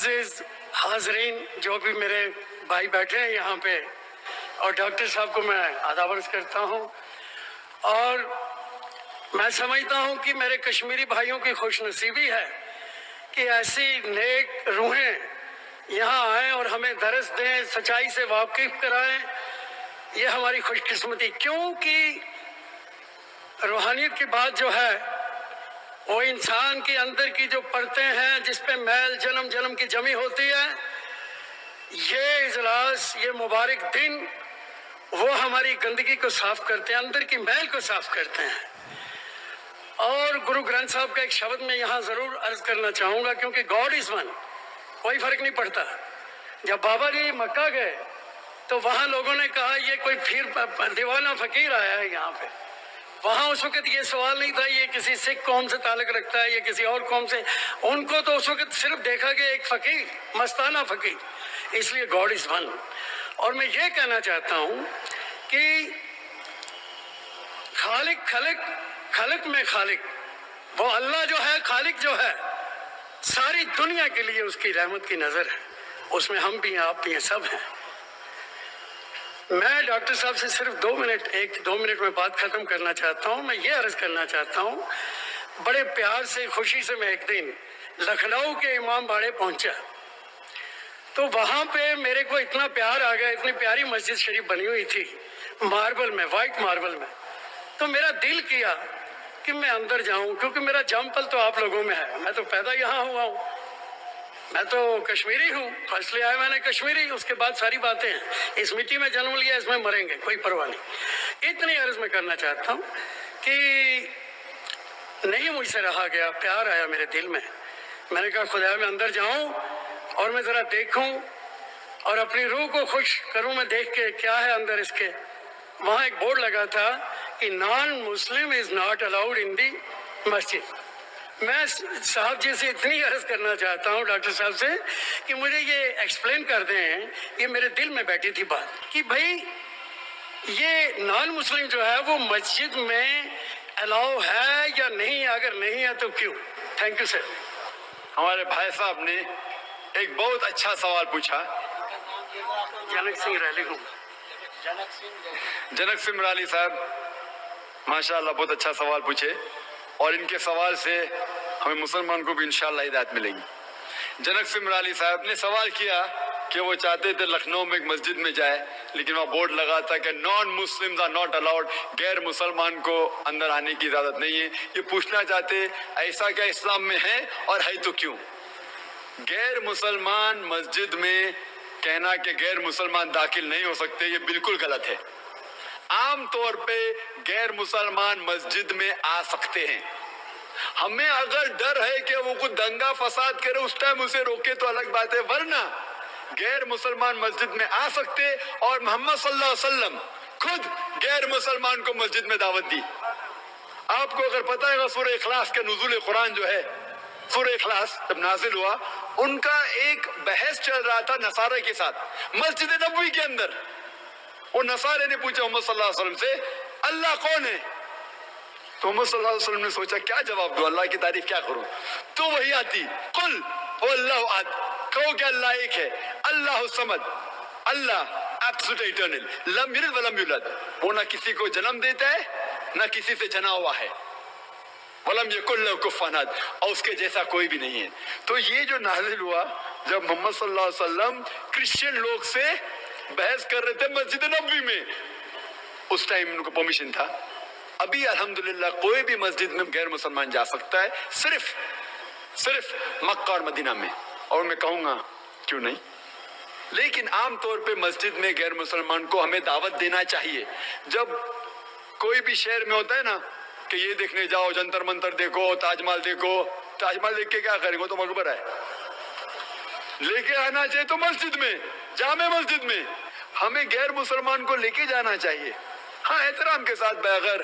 मुअज़्ज़िज़ हाज़रीन, जो भी मेरे भाई बैठे हैं यहाँ पे, और डॉक्टर साहब को मैं आदाब अर्ज़ करता हूँ। और मैं समझता हूँ कि मेरे कश्मीरी भाइयों की खुशनसीबी है कि ऐसी नेक रूहें यहाँ आएँ और हमें दरस दें, सच्चाई से वाकिफ़ कराएं। ये हमारी खुशकिस्मती, क्योंकि रूहानियत की बात जो है वो इंसान के अंदर की जो परतें हैं जिस पे मैल जन्म जन्म की जमी होती है, ये इजलास, ये मुबारक दिन वो हमारी गंदगी को साफ करते हैं, अंदर की मैल को साफ करते हैं। और गुरु ग्रंथ साहब का एक शब्द मैं यहाँ जरूर अर्ज करना चाहूँगा, क्योंकि गॉड इज वन, कोई फर्क नहीं पड़ता। जब बाबा जी मक्का गए तो वहाँ लोगों ने कहा ये कोई फिर दीवाना फकीर आया है यहाँ पे। वहाँ उस वक्त ये सवाल नहीं था ये किसी सिख कौम से ताल्लुक रखता है या किसी और कौम से, उनको तो उस वक्त सिर्फ देखा गया एक फकीर, मस्ताना फकीर, इसलिए गॉड इज वन। और मैं ये कहना चाहता हूँ कि खालिक खलिक खलिक में खालिक, वो अल्लाह जो है, खालिक जो है, सारी दुनिया के लिए उसकी रहमत की नज़र है, उसमें हम भी हैं, आप भी हैं, सब हैं। मैं डॉक्टर साहब से सिर्फ 2 मिनट, 1-2 मिनट में बात खत्म करना चाहता हूँ। मैं ये अर्ज करना चाहता हूँ, बड़े प्यार से, खुशी से मैं एक दिन लखनऊ के इमाम बाड़े पहुंचा, तो वहाँ पे मेरे को इतना प्यार आ गया, इतनी प्यारी मस्जिद शरीफ बनी हुई थी मार्बल में, वाइट मार्बल में। तो मेरा दिल किया कि मैं अंदर जाऊं, क्योंकि मेरा जमपल तो आप लोगों में है, मैं तो पैदा यहाँ हुआ हूँ, मैं तो कश्मीरी हूँ, फर्स्ट लिया है मैंने कश्मीरी, उसके बाद सारी बातें हैं। इस मिट्टी में जन्म लिया, इसमें मरेंगे, कोई परवाह नहीं। इतनी अर्ज मैं करना चाहता हूँ कि नहीं मुझसे रहा गया, प्यार आया मेरे दिल में। मैंने कहा खुदा मैं अंदर जाऊं और मैं ज़रा देखूं और अपनी रूह को खुश करूं, मैं देख के क्या है अंदर इसके। वहाँ एक बोर्ड लगा था कि non Muslim is not allowed in the मस्जिद। मैं साहब जी से इतनी अर्ज करना चाहता हूँ, डॉक्टर साहब से, कि मुझे ये एक्सप्लेन कर दें, ये मेरे दिल में बैठी थी बात कि भाई ये नॉन मुस्लिम जो है वो मस्जिद में अलाउ है या नहीं, अगर नहीं है तो क्यों? Thank you sir. हमारे भाई साहब ने एक बहुत अच्छा सवाल पूछा। जनक सिंह रैली हूँ। जनक सिंह राली साहब माशाल्लाह बहुत अच्छा सवाल पूछे, और इनके सवाल से हमें मुसलमान को भी इंशाल्लाह हिदायत मिलेगी। जनक सिंह राली साहब ने सवाल किया कि वो चाहते थे लखनऊ में एक मस्जिद में जाए, लेकिन वहाँ बोर्ड लगा था कि non Muslims are not allowed, गैर मुसलमान को अंदर आने की इजाज़त नहीं है। ये पूछना चाहते ऐसा क्या इस्लाम में है, और है तो क्यों? गैर मुसलमान मस्जिद में कहना कि गैर मुसलमान दाखिल नहीं हो सकते, ये बिल्कुल गलत है। आम तौर पे गैर मुसलमान मस्जिद में आ सकते हैं। हमें अगर डर है कि वो कुछ दंगा फसाद करे उस टाइम उसे रोके तो अलग बात है, वरना गैर मुसलमान मस्जिद में आ सकते। और मोहम्मद सल्लल्लाहु अलैहि वसल्लम खुद गैर मुसलमान को मस्जिद में दावत दी। आपको अगर पता है सूरह इखलास के नुज़ूल कुरान जो है, सूरह इखलास जब नाजिल हुआ, उनका एक बहस चल रहा था नसारे के साथ मस्जिद नबवी के अंदर। वो नसारे ने पूछा मोहम्मद सल्लल्लाहु अलैहि वसल्लम से अल्लाह कौन है? तो मोहम्मद सल्लल्लाहु अलैहि वसल्लम ने सोचा क्या जवाब दूं, अल्लाह की तारीफ क्या करूं। तो वही आती कुल अल्लाहु अहद, कहो कि अल्लाह एक है, अल्लाहु समद, अल्लाह एब्सोल्यूट इटर्नल, लम यलिद वलम यूलद, वो ना किसी को जन्म देता है ना किसी से जना हुआ है, वलम यकुल लहु कुफुवन अहद, और उसके जैसा कोई भी नहीं है। तो ये जो नाज़िल हुआ जब मोहम्मद सल्लल्लाहु अलैहि वसल्लम क्रिश्चियन लोग से बहस कर रहे थे मस्जिद नबवी में, उस टाइम उनको परमिशन था। अभी अल्हम्दुलिल्लाह कोई भी मस्जिद में गैर मुसलमान जा सकता है, सिर्फ मक्का और मदीना में, और मैं कहूँगा क्यों नहीं। लेकिन आम तौर पे मस्जिद में गैर मुसलमान को हमें दावत देना चाहिए। जब कोई भी शहर में होता है ना कि ये देखने जाओ, जंतर मंतर देखो, ताजमहल देखो, ताजमहल देख के क्या करेंगे, तो मकबरा है। लेके आना चाहिए तो मस्जिद में, जामे मस्जिद में हमें गैर मुसलमान को लेके जाना चाहिए। हाँ, एहतराम के साथ, अगर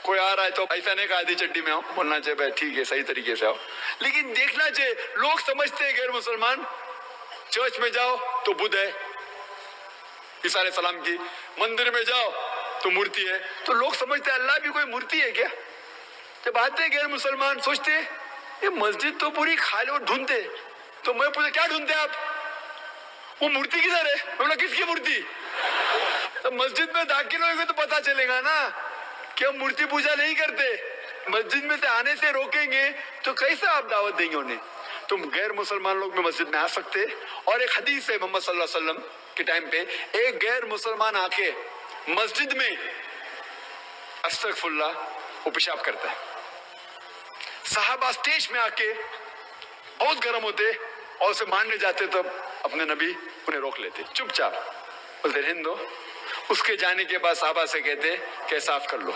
कोई आ रहा है तो ऐसा नहीं आधी चड्डी में आओ, बोलना चाहिए भाई ठीक है, सही तरीके से आओ। लेकिन देखना चाहिए, लोग समझते हैं गैर मुसलमान चर्च में जाओ तो बुद्ध है, इशारे सलाम की, मंदिर में जाओ तो मूर्ति है, तो लोग समझते हैं अल्लाह भी कोई मूर्ति है क्या। जब आते हैं गैर मुसलमान सोचते हैं ये मस्जिद तो पूरी खाली और ढूंढते, तो मैं पूछा क्या ढूंढते आप, वो मूर्ति किधर है? मैं बोला किसकी मूर्ति? तो मस्जिद में दाखिल होंगे तो पता चलेगा ना कि हम मूर्ति पूजा नहीं करते। मस्जिद में से आने से रोकेंगे तो कैसे आप दावत देंगे उन्हें? तुम गैर मुसलमान लोग में मस्जिद में आ सकते। और एक हदीस है मोहम्मद सल्लल्लाहु अलैहि वसल्लम के टाइम पे एक गैर मुसलमान आके मस्जिद में अस्तगफुरुल्लाह वो पेशाब करता है। साहबा स्टेज में आके बहुत गर्म होते और उसे मारने जाते तब अपने नबी उन्हें रोक लेते, चुपचाप बोलते रहने दो। उसके जाने के बाद साहबा से कहते कि साफ कर लो।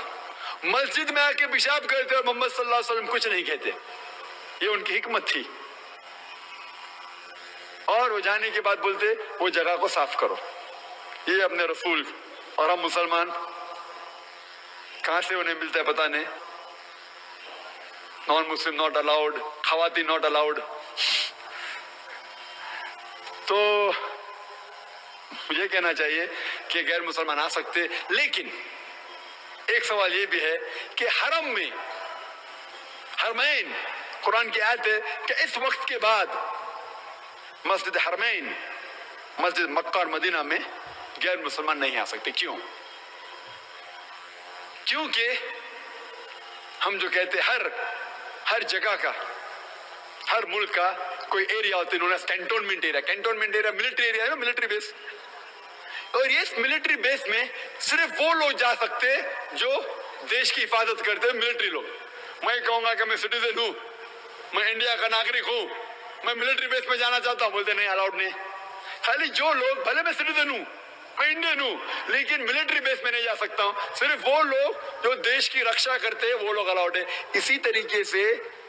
मस्जिद में आके पेशाब करते और मोहम्मद सल्लल्लाहु अलैहि वसल्लम कुछ नहीं कहते। ये उनकी हिकमत थी। और वो जाने के बाद बोलते वो जगह को साफ करो। ये अपने रसूल। और हम मुसलमान कहां से उन्हें मिलता है पता नहीं। नॉन मुस्लिम नॉट अलाउड, खवातीन नॉट अलाउड। तो मुझे कहना चाहिए कि गैर मुसलमान आ सकते, लेकिन एक सवाल ये भी है कि हरम में हरमैन कुरान की आयत है कि इस वक्त के बाद मस्जिद हरमैन मस्जिद मक्का और मदीना में गैर मुसलमान नहीं आ सकते। क्यों? क्योंकि हम जो कहते हर जगह का, हर मुल्क का कोई एरिया होता है, उन्होंने कैंटोनमेंट एरिया मिलिट्री एरिया है ना, मिलिट्री बेस। और ये मिलिट्री बेस में सिर्फ वो लोग जा सकते हैं जो देश की हिफाजत करते हैं, मिलिट्री लोग। मैं कहूंगा कि मैं सिटीजन हूं, मैं इंडिया का नागरिक हूं, मैं मिलिट्री बेस में जाना चाहता हूं, बोलते नहीं अलाउड नहीं। खाली जो लोग, भले मैं सिटीजन हूं, मैं इंडियन हूं, लेकिन मिलिट्री बेस में नहीं जा सकता हूं, सिर्फ वो लोग जो देश की रक्षा करते हैं वो लोग अलाउड है। इसी तरीके से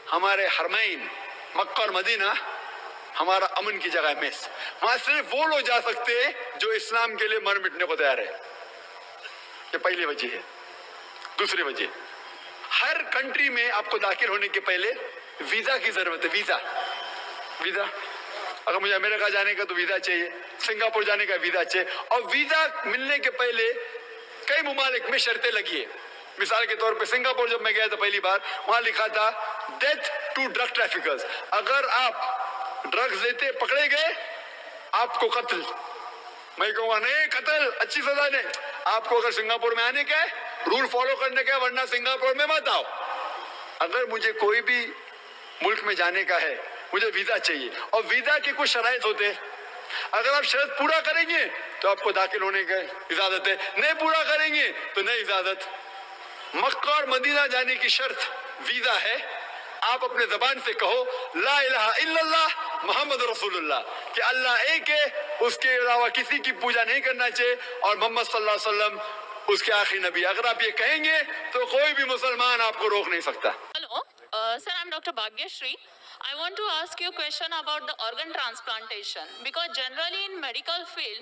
हमारे हरमैन मक्का और मदीना हमारा अमन की जगह है। वहां सिर्फ वो लोग जा सकते हैं जो इस्लाम के लिए मर मिटने को तैयार है। ये पहली वजह है। दूसरी वजह, हर कंट्री में आपको दाखिल होने के पहले वीजा की जरूरत है। वीजा अगर मुझे अमेरिका जाने का तो वीजा चाहिए, सिंगापुर जाने का वीजा चाहिए। और वीजा मिलने के पहले कई मुमालिक में शर्तें लगी है। मिसाल के तौर पे सिंगापुर जब मैं गया था पहली बार, वहां लिखा था डेथ टू ड्रग ट्रैफिकर्स। अगर आप ड्रग्स देते पकड़े गए आपको कत्ल। मैं कहूंगा नहीं, कत्ल अच्छी सजा नहीं। आपको अगर सिंगापुर में आने का है, रूल फॉलो करने का है, वरना सिंगापुर में मत आओ। अगर मुझे कोई भी मुल्क में जाने का है, मुझे वीजा चाहिए और वीजा के कुछ शराइत होते हैं। अगर आप शर्त पूरा करेंगे तो आपको दाखिल होने की इजाजत है, नहीं पूरा करेंगे तो नहीं इजाजत। मक्का और मदीना जाने की शर्त वीजा है। आप अपने जबान से कहो ला इलाहा इल्लल्लाह मोहम्मद रसूलुल्लाह, कि अल्लाह एक है, उसके अलावा किसी की पूजा नहीं करना चाहिए और मोहम्मद सल्लल्लाहु अलैहि वसल्लम उसके आखिरी नबी। अगर आप ये कहेंगे तो कोई भी मुसलमान आपको रोक नहीं सकता। Hello, sir, I'm Dr. Bhagyashree. I want to ask you a question about the organ transplantation, because generally in medical field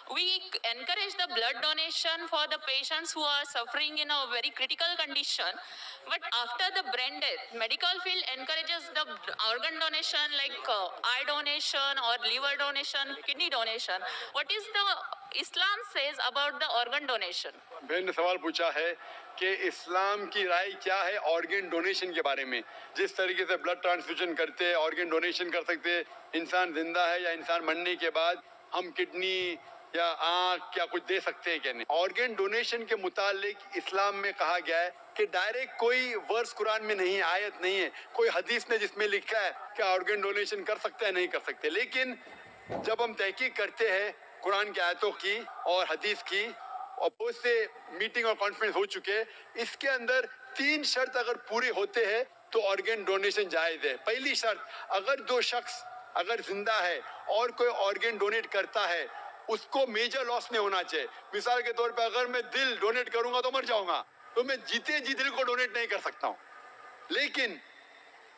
we encourage the blood donation for the patients who are suffering in a very critical condition, but after the brain death medical field encourages the organ donation like eye donation or liver donation, kidney donation. What is the Islam says about the organ donation? बहन ने सवाल पूछा है कि इस्लाम की राय क्या है organ donation के बारे में। जिस तरीके से ब्लड ट्रांसफ्यूजन करते हैं, ऑर्गन डोनेशन कर सकते हैं, इंसान जिंदा है या इंसान मरने के बाद हम किडनी या आंख क्या कुछ दे सकते हैं क्या नहीं। ऑर्गन डोनेशन के मुतालिक इस्लाम में कहा गया है कि डायरेक्ट कोई वर्स कुरान में नहीं, आयत नहीं है, कोई हदीस ने जिसमें लिखा है कि ऑर्गन डोनेशन कर सकते हैं नहीं कर सकते। लेकिन जब हम तहकीक करते हैं कुरान की आयतों की और हदीस की, और बहुत से मीटिंग और कॉन्फ्रेंस हो चुके, इसके अंदर 3 शर्त अगर पूरे होते हैं तो ऑर्गन डोनेशन जायज है। पहली शर्त, अगर दो शख्स अगर जिंदा है और कोई ऑर्गन डोनेट करता है उसको मेजर लॉस नहीं होना चाहिए। मिसाल के तौर पे अगर मैं दिल डोनेट करूंगा तो मर जाऊंगा, तो मैं जीते जी दिल को डोनेट नहीं कर सकता हूं। लेकिन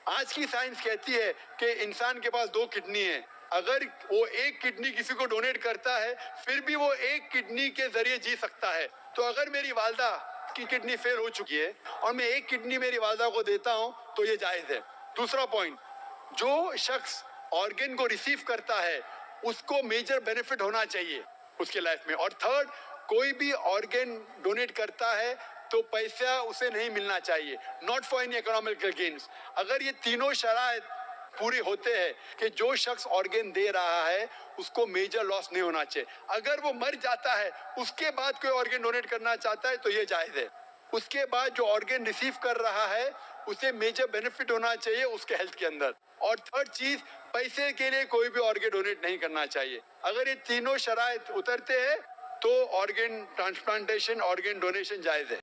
आज की साइंस कहती है कि इंसान के पास 2 किडनी है, अगर वो एक किडनी किसी को डोनेट करता है फिर भी वो एक किडनी के जरिए जी सकता है। तो अगर मेरी वालदा की किडनी फेल हो चुकी है और मैं एक किडनी मेरी वालदा को देता हूं तो ये जायज है। दूसरा पॉइंट, जो शख्स ऑर्गन को रिसीव करता है उसको मेजर बेनिफिट होना चाहिए उसके लाइफ में। और थर्ड, कोई भी ऑर्गन डोनेट करता है तो पैसा उसे नहीं मिलना चाहिए, not for any economical gains. अगर ये तीनों शराइत पूरे होते हैं कि जो शख्स ऑर्गेन दे रहा है उसको मेजर लॉस नहीं होना चाहिए. अगर वो मर जाता है उसके बाद कोई ऑर्गेन डोनेट करना चाहता है तो ये जायज है. उसके बाद जो ऑर्गेन रिसीव कर रहा है उसे मेजर बेनिफिट होना चाहिए उसके हेल्थ के अंदर. और थर्ड चीज, पैसे के लिए कोई भी ऑर्गेन डोनेट नहीं करना चाहिए. अगर ये तीनों शराइत उतरते हैं तो ऑर्गेन ट्रांसप्लांटेशन, ऑर्गेन डोनेशन जायज है.